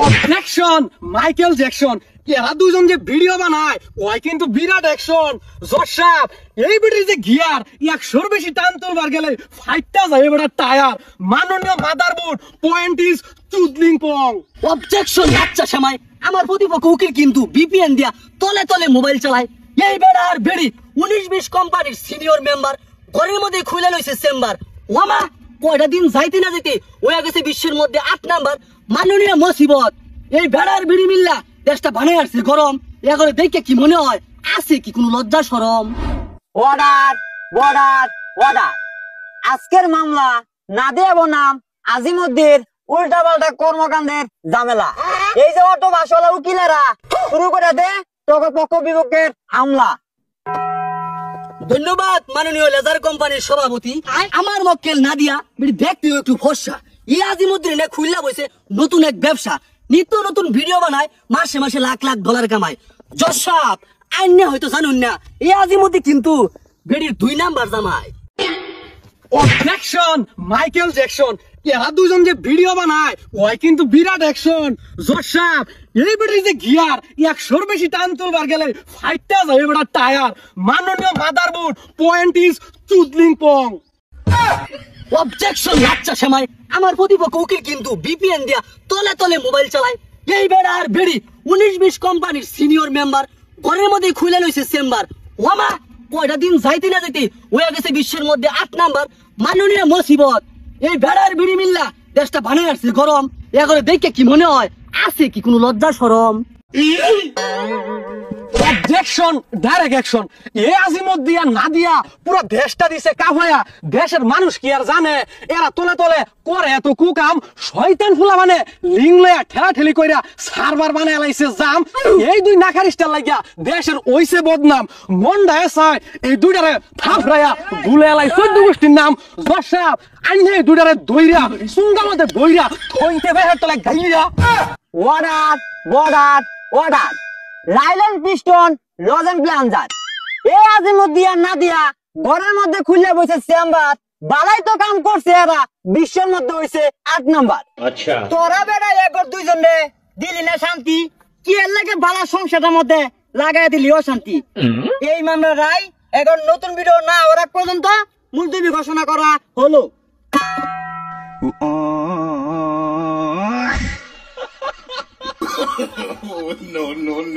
Objection Michael Jackson এরা দুজন যে ভিডিও বানায় ওই কিন্তু বিরাট অ্যাকশন জোরসাপ এই ভিডিও যে গিয়ার 100 বেশি টান তুলবার গেলে ফাইটটা যায় বেটা টায়ার মাননীয় মাদারবোর্ড পয়েন্ট ইজ চুদলিং পং। অবজেকশন বাচ্চা সময় আমার প্রতিপক্ষ উকিল কিন্তু বিপিএন দিয়া তলে তলে মোবাইল চালায়। এই বেড়া আর বেড়ি 19-20 কোম্পানির সিনিয়র মেম্বার ঘরের মধ্যে খুলে লইছে চেম্বার। ওমা কয়টা দিন যাইতে না যেতে হয়ে গেছে বিশ্বের মধ্যে 8 নাম্বার মাননীয় মুসিবত। এই বেড়ার বিড়ি মিল্লা দেশটা বানাই আসছে গরম। এগুলো দেখে কি মনে হয় আছে কি কোনো লজ্জা শরম? Order border order. আজকের মামলা নাদিয়া বনাম আজিমউদ্দিন উল্টা পাল্টা কর্মকাণ্ডের ঝামেলা। এই যে অটো বাসওয়ালা উকিলেরা শুরু করে দে তোকে পক্ষ বিপক্ষের হামলা। ধন্যবাদ মাননীয় লেজার কোম্পানির সভাপতি। আমার মক্কেল নাদিয়া দেখতে একটু ফর্সা। এই আজিমউদ্দিন খুললা বসে নতুন এক ব্যবসা, নিত্য নতুন ভিডিও বানায়, মাসে মাসে লাখ লাখ ডলার কামায়। জসাব আইন হয়তো জানুন না, এই আজিমউদ্দিন কিন্তু বেড়ির 2 নাম্বার জামায়। অবজেকশন মাইকেল জ্যাকসন এরা দুজন যে ভিডিও বানায় ওই কিন্তু বিরাট অ্যাকশন জোরসাপ এই ভিডিও যে গিয়ার 100 বেশি টান তুলবার গেলে ফাইটটা যায় বেটা টায়ার মাননীয় মাদারবোর্ড পয়েন্ট ইজ চুদলিং পং। অবজেকশন বাচ্চা সময় আমার প্রতিপক্ষ উকিল কিন্তু বিপিএন দিয়া তলে তলে মোবাইল চালায়। এই বেড়া আর বেড়ি 19-20 কোম্পানির সিনিয়র মেম্বার ঘরের মধ্যে খুলে লইছে চেম্বার। ওমা কয়টা দিন যাইতে না যেতে হয়ে গেছে বিশ্বের মধ্যে 8 নাম্বার মাননীয় মুসিবত। এই বেড়ার বিড়ি মিল্লা দেশটা বানাই আসছে গরম। এগুলো দেখে কি মনে হয় আছে কি কোনো লজ্জা শরম? অবজেকশন ডাইরেক্ট অ্যাকশন এ আজিমউদ্দিন আর নাদিয়া পুরো দেশটা দিছে কাফায়া। দেশের মানুষ কি আর জানে এরা তলে তলে করে এত কুকাম শয়তান ফুলা মানে লিং লয়া ঠেলা ঠেলি কইরা সার্ভার বানায় লাইছে জাম। এই দুই নাখারিস্টার লাগিয়া দেশের ওইছে বদনাম মন্ডায় চায় এই দুইটারে থাপড়ায়া গুলে লাই 14 গোষ্ঠীর নাম জসাব আইনে দুইটারে দইরা সুঙ্গা মধ্যে বইরা থইতে বেহের তলে গাইয়া। Order border order. লাইলেন পিস্টন লজেন প্লাঞ্জার। এ আজিমউদ্দিন নাদিয়া ঘরের মধ্যে খুলে বসে চেম্বার বালাই তো কাম করছে এরা বিশ্বের মধ্যে হইছে 8 নাম্বার। আচ্ছা তোরা বেড়া একবার দুইজনে দিলি না শান্তি কি এর লাগে বালা সংসারের মধ্যে লাগাই দিলি অশান্তি। এই মামলা রায় এখন নতুন ভিডিও না ওরা পর্যন্ত মুলতবি ঘোষণা করা হলো। no.